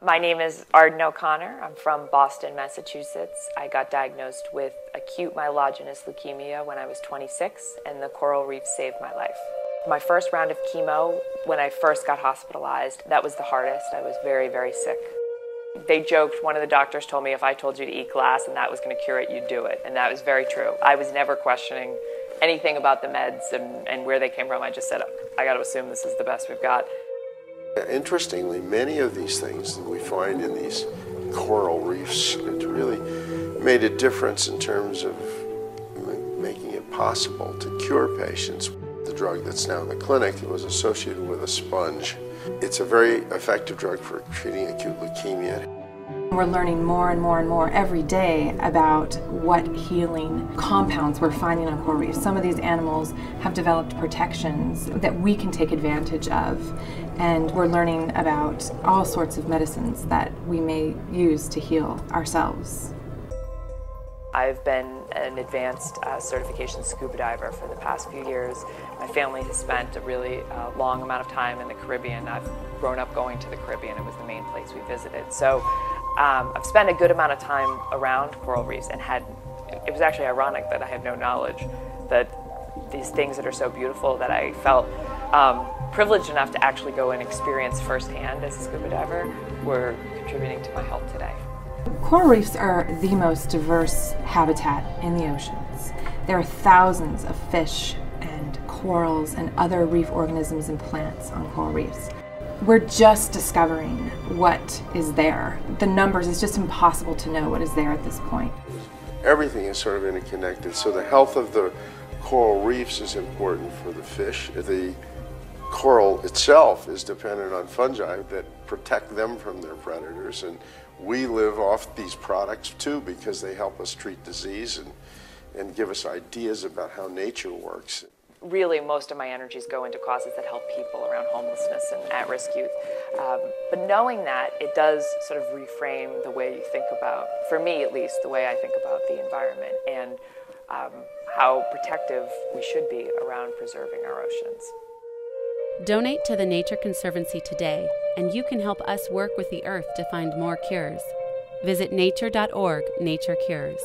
My name is Arden. I'm from Boston, Massachusetts. I got diagnosed with acute myelogenous leukemia when I was 26, and the coral reef saved my life. My first round of chemo, when I first got hospitalized, that was the hardest. I was very, very sick. They joked, one of the doctors told me if I told you to eat glass and that was going to cure it, you'd do it. And that was very true. I was never questioning anything about the meds and where they came from. I just said, I got to assume this is the best we've got. Interestingly, many of these things that we find in these coral reefs, it really made a difference in terms of making it possible to cure patients. The drug that's now in the clinic was associated with a sponge. It's a very effective drug for treating acute leukemia. We're learning more and more and more every day about what healing compounds we're finding on coral reefs. Some of these animals have developed protections that we can take advantage of, and we're learning about all sorts of medicines that we may use to heal ourselves. I've been an advanced certification scuba diver for the past few years. My family has spent a really long amount of time in the Caribbean. I've grown up going to the Caribbean. It was the main place we visited. So I've spent a good amount of time around coral reefs and it was actually ironic that I had no knowledge that these things that are so beautiful that I felt privileged enough to actually go and experience firsthand as a scuba diver were contributing to my health today. Coral reefs are the most diverse habitat in the oceans. There are thousands of fish and corals and other reef organisms and plants on coral reefs. We're just discovering what is there. The numbers, it's just impossible to know what is there at this point. Everything is sort of interconnected, so the health of the coral reefs is important for the fish. The coral itself is dependent on fungi that protect them from their predators, and we live off these products too because they help us treat disease and give us ideas about how nature works. Really, most of my energies go into causes that help people around homelessness and at-risk youth. But knowing that, it does sort of reframe the way you think about, for me at least, the way I think about the environment and how protective we should be around preserving our oceans. Donate to the Nature Conservancy today, and you can help us work with the earth to find more cures. Visit nature.org/naturecures.